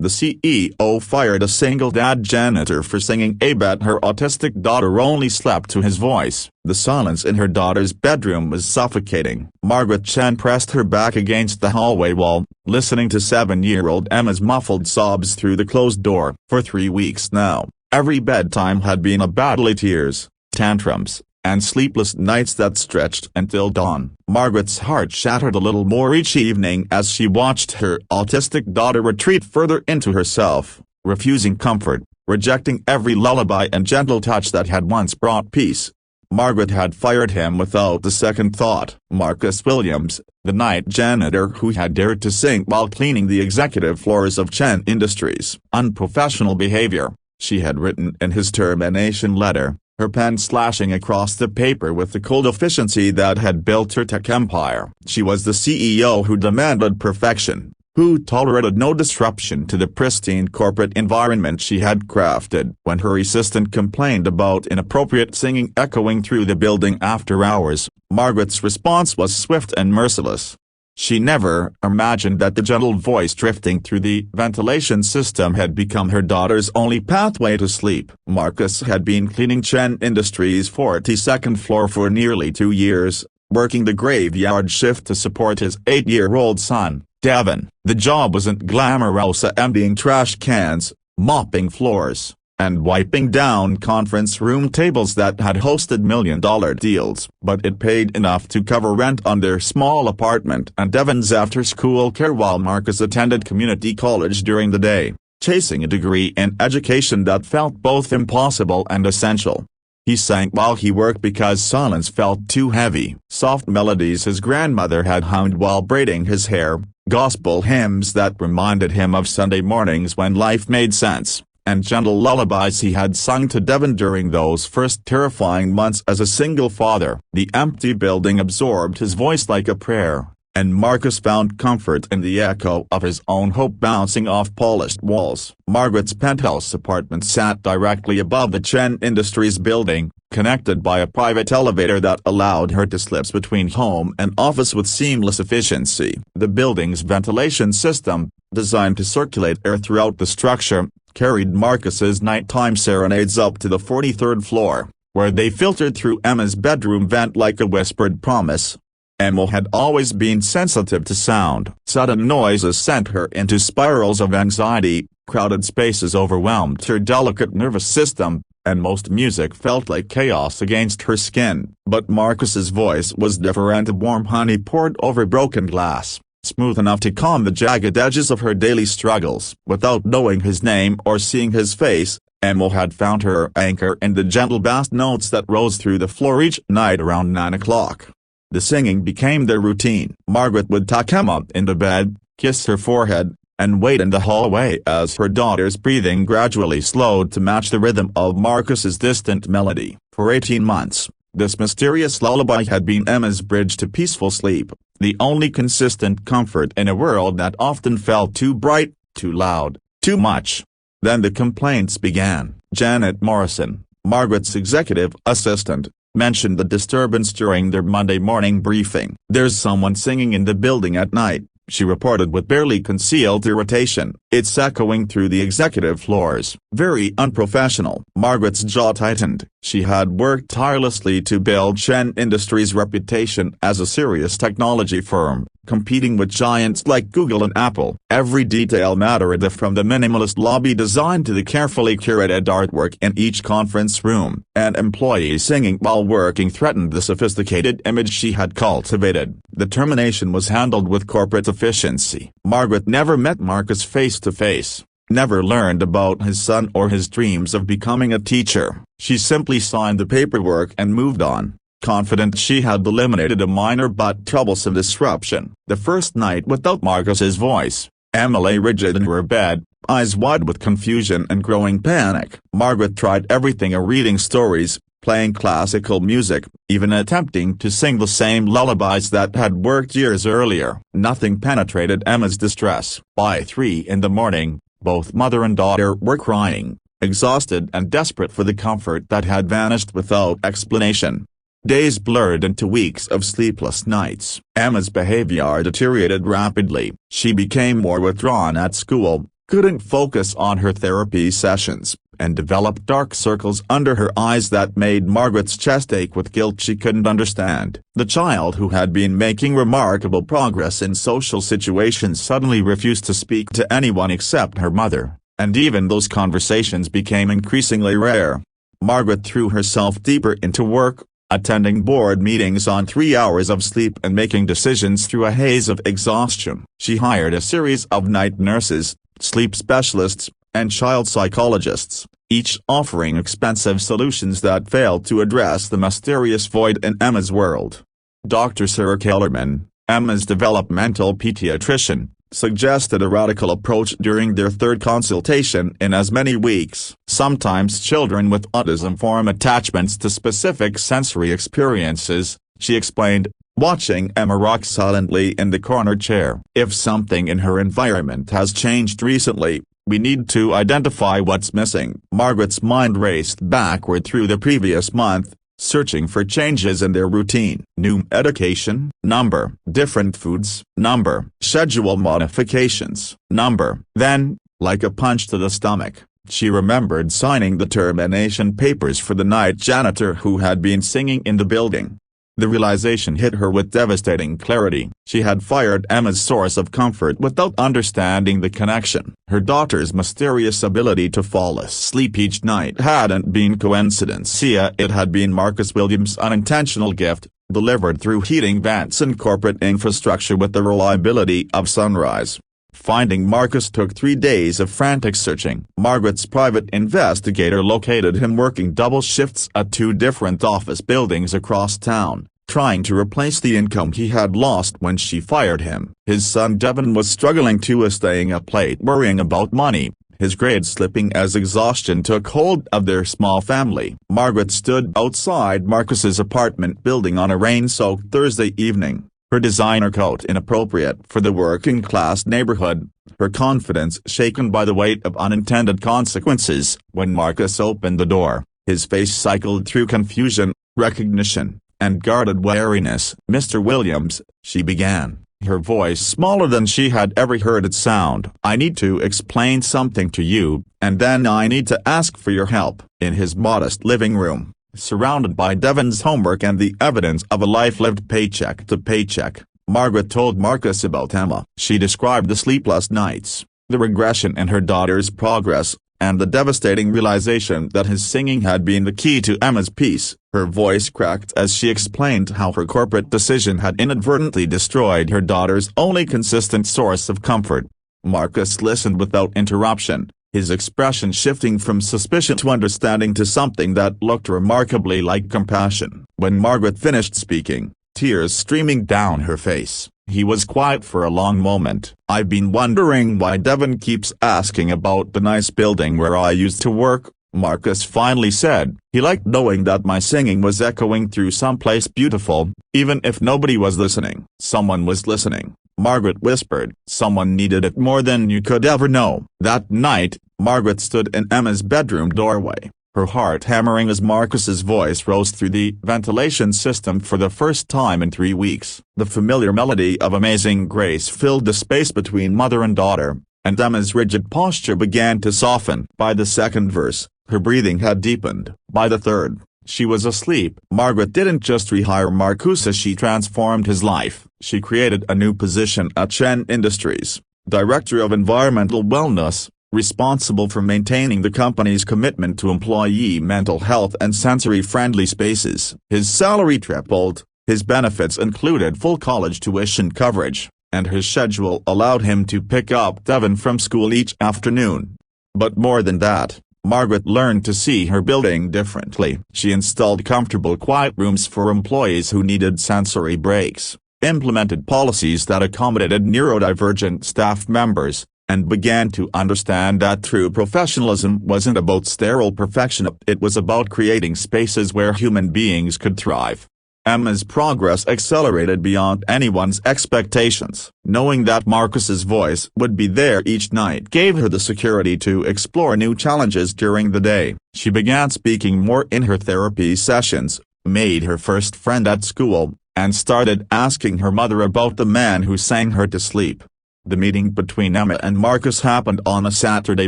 The CEO fired a single dad janitor for singing a bet her autistic daughter only slept to his voice. The silence in her daughter's bedroom was suffocating. Margaret Chen pressed her back against the hallway wall, listening to 7-year-old Emma's muffled sobs through the closed door. For 3 weeks now, every bedtime had been a battle of tears, tantrums, and sleepless nights that stretched until dawn. Margaret's heart shattered a little more each evening as she watched her autistic daughter retreat further into herself, refusing comfort, rejecting every lullaby and gentle touch that had once brought peace. Margaret had fired him without a second thought. Marcus Williams, the night janitor who had dared to sing while cleaning the executive floors of Chen Industries. Unprofessional behavior, she had written in his termination letter, her pen slashing across the paper with the cold efficiency that had built her tech empire. She was the CEO who demanded perfection, who tolerated no disruption to the pristine corporate environment she had crafted. When her assistant complained about inappropriate singing echoing through the building after hours, Margaret's response was swift and merciless. She never imagined that the gentle voice drifting through the ventilation system had become her daughter's only pathway to sleep. Marcus had been cleaning Chen Industries' 42nd floor for nearly 2 years, working the graveyard shift to support his 8-year-old son, Devin. The job wasn't glamorous, emptying trash cans, mopping floors, and wiping down conference room tables that had hosted million-dollar deals. But it paid enough to cover rent on their small apartment and Devin's after-school care while Marcus attended community college during the day, chasing a degree in education that felt both impossible and essential. He sang while he worked because silence felt too heavy. Soft melodies his grandmother had hummed while braiding his hair, gospel hymns that reminded him of Sunday mornings when life made sense, and gentle lullabies he had sung to Devin during those first terrifying months as a single father. The empty building absorbed his voice like a prayer, and Marcus found comfort in the echo of his own hope bouncing off polished walls. Margaret's penthouse apartment sat directly above the Chen Industries building, connected by a private elevator that allowed her to slip between home and office with seamless efficiency. The building's ventilation system, designed to circulate air throughout the structure, carried Marcus's nighttime serenades up to the 43rd floor, where they filtered through Emma's bedroom vent like a whispered promise. Emma had always been sensitive to sound. Sudden noises sent her into spirals of anxiety, crowded spaces overwhelmed her delicate nervous system, and most music felt like chaos against her skin. But Marcus's voice was different. Warm honey poured over broken glass, smooth enough to calm the jagged edges of her daily struggles. Without knowing his name or seeing his face, Emma had found her anchor in the gentle bass notes that rose through the floor each night around 9 o'clock. The singing became their routine. Margaret would tuck Emma into bed, kiss her forehead, and wait in the hallway as her daughter's breathing gradually slowed to match the rhythm of Marcus's distant melody. For 18 months, this mysterious lullaby had been Emma's bridge to peaceful sleep, the only consistent comfort in a world that often felt too bright, too loud, too much. Then the complaints began. Janet Morrison, Margaret's executive assistant, mentioned the disturbance during their Monday morning briefing. "There's someone singing in the building at night," she reported with barely concealed irritation. "It's echoing through the executive floors." Very unprofessional. Margaret's jaw tightened. She had worked tirelessly to build Chen Industries' reputation as a serious technology firm, competing with giants like Google and Apple. Every detail mattered, from the minimalist lobby design to the carefully curated artwork in each conference room. An employee singing while working threatened the sophisticated image she had cultivated. The termination was handled with corporate efficiency. Margaret never met Marcus face to face, never learned about his son or his dreams of becoming a teacher. She simply signed the paperwork and moved on, confident she had eliminated a minor but troublesome disruption. The first night without Marcus's voice, Emma lay rigid in her bed, eyes wide with confusion and growing panic. Margaret tried everything: reading stories, playing classical music, even attempting to sing the same lullabies that had worked years earlier. Nothing penetrated Emma's distress. By 3 in the morning, both mother and daughter were crying, exhausted and desperate for the comfort that had vanished without explanation. Days blurred into weeks of sleepless nights. Emma's behavior deteriorated rapidly. She became more withdrawn at school, couldn't focus on her therapy sessions, and developed dark circles under her eyes that made Margaret's chest ache with guilt she couldn't understand. The child who had been making remarkable progress in social situations suddenly refused to speak to anyone except her mother, and even those conversations became increasingly rare. Margaret threw herself deeper into work, attending board meetings on 3 hours of sleep and making decisions through a haze of exhaustion. She hired a series of night nurses, sleep specialists, and child psychologists, each offering expensive solutions that failed to address the mysterious void in Emma's world. Dr. Sarah Kellerman, Emma's developmental pediatrician, suggested a radical approach during their third consultation in as many weeks. Sometimes children with autism form attachments to specific sensory experiences, she explained, watching Emma rock silently in the corner chair. If something in her environment has changed recently, we need to identify what's missing. Margaret's mind raced backward through the previous month, searching for changes in their routine. New medication, number. Different foods, number. Schedule modifications, number. Then, like a punch to the stomach, she remembered signing the termination papers for the night janitor who had been singing in the building. The realization hit her with devastating clarity. She had fired Emma's source of comfort without understanding the connection. Her daughter's mysterious ability to fall asleep each night hadn't been coincidence. It had been Marcus Williams' unintentional gift, delivered through heating vents and corporate infrastructure with the reliability of sunrise. Finding Marcus took 3 days of frantic searching. Margaret's private investigator located him working double shifts at 2 different office buildings across town, trying to replace the income he had lost when she fired him. His son Devon was struggling too, staying up late worrying about money, his grades slipping as exhaustion took hold of their small family. Margaret stood outside Marcus's apartment building on a rain-soaked Thursday evening, her designer coat inappropriate for the working-class neighborhood, her confidence shaken by the weight of unintended consequences. When Marcus opened the door, his face cycled through confusion, recognition, and guarded wariness. "Mr. Williams," she began, her voice smaller than she had ever heard it sound. "I need to explain something to you, and then I need to ask for your help." In his modest living room, surrounded by Devon's homework and the evidence of a life lived paycheck to paycheck, Margaret told Marcus about Emma. She described the sleepless nights, the regression in her daughter's progress, and the devastating realization that his singing had been the key to Emma's peace. Her voice cracked as she explained how her corporate decision had inadvertently destroyed her daughter's only consistent source of comfort. Marcus listened without interruption, his expression shifting from suspicion to understanding to something that looked remarkably like compassion. When Margaret finished speaking, tears streaming down her face, he was quiet for a long moment. "I've been wondering why Devon keeps asking about the nice building where I used to work," Marcus finally said. "He liked knowing that my singing was echoing through someplace beautiful, even if nobody was listening." "Someone was listening," Margaret whispered. "Someone needed it more than you could ever know." That night, Margaret stood in Emma's bedroom doorway, her heart hammering as Marcus's voice rose through the ventilation system for the first time in 3 weeks. The familiar melody of Amazing Grace filled the space between mother and daughter, and Emma's rigid posture began to soften. By the second verse, her breathing had deepened. By the third, she was asleep. Margaret didn't just rehire Marcus, she transformed his life. She created a new position at Chen Industries, Director of Environmental Wellness, responsible for maintaining the company's commitment to employee mental health and sensory-friendly spaces. His salary tripled, his benefits included full college tuition coverage, and his schedule allowed him to pick up Devon from school each afternoon. But more than that, Margaret learned to see her building differently. She installed comfortable quiet rooms for employees who needed sensory breaks, implemented policies that accommodated neurodivergent staff members, and began to understand that true professionalism wasn't about sterile perfection, it was about creating spaces where human beings could thrive. Emma's progress accelerated beyond anyone's expectations. Knowing that Marcus's voice would be there each night gave her the security to explore new challenges during the day. She began speaking more in her therapy sessions, made her first friend at school, and started asking her mother about the man who sang her to sleep. The meeting between Emma and Marcus happened on a Saturday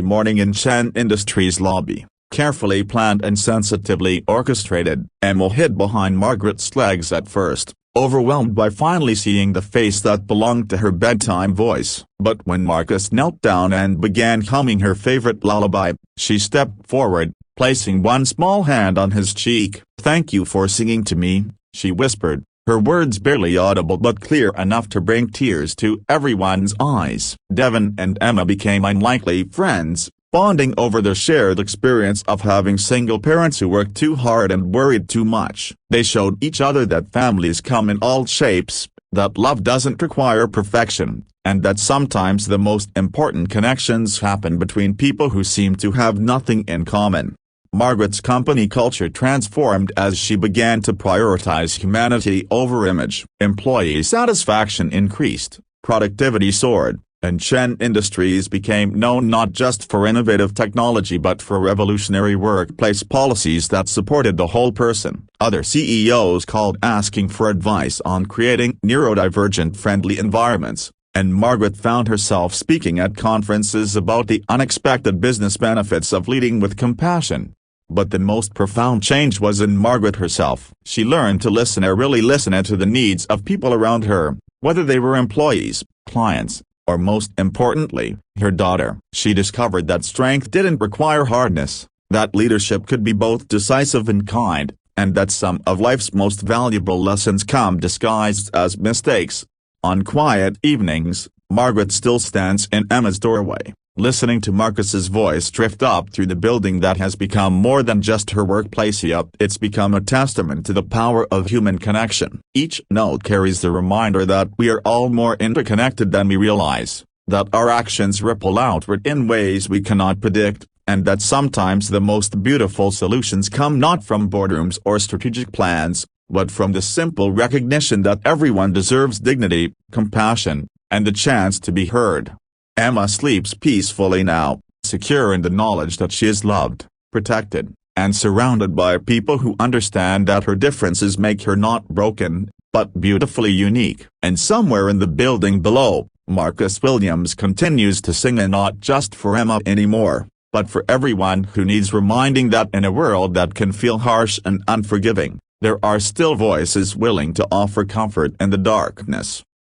morning in Chen Industries' lobby. Carefully planned and sensitively orchestrated, Emma hid behind Margaret's legs at first, overwhelmed by finally seeing the face that belonged to her bedtime voice. But when Marcus knelt down and began humming her favorite lullaby, she stepped forward, placing one small hand on his cheek. "Thank you for singing to me," she whispered, her words barely audible but clear enough to bring tears to everyone's eyes. Devon and Emma became unlikely friends, bonding over the shared experience of having single parents who worked too hard and worried too much. They showed each other that families come in all shapes, that love doesn't require perfection, and that sometimes the most important connections happen between people who seem to have nothing in common. Margaret's company culture transformed as she began to prioritize humanity over image. Employee satisfaction increased, productivity soared, and Chen Industries became known not just for innovative technology but for revolutionary workplace policies that supported the whole person. Other CEOs called asking for advice on creating neurodivergent-friendly environments, and Margaret found herself speaking at conferences about the unexpected business benefits of leading with compassion. But the most profound change was in Margaret herself. She learned to really listen to the needs of people around her, whether they were employees, clients, or most importantly, her daughter. She discovered that strength didn't require hardness, that leadership could be both decisive and kind, and that some of life's most valuable lessons come disguised as mistakes. On quiet evenings, Margaret still stands in Emma's doorway, listening to Marcus's voice drift up through the building that has become more than just her workplace. It's become a testament to the power of human connection. Each note carries the reminder that we are all more interconnected than we realize, that our actions ripple outward in ways we cannot predict, and that sometimes the most beautiful solutions come not from boardrooms or strategic plans, but from the simple recognition that everyone deserves dignity, compassion, and the chance to be heard. Emma sleeps peacefully now, secure in the knowledge that she is loved, protected, and surrounded by people who understand that her differences make her not broken, but beautifully unique. And somewhere in the building below, Marcus Williams continues to sing, and not just for Emma anymore, but for everyone who needs reminding that in a world that can feel harsh and unforgiving, there are still voices willing to offer comfort in the darkness.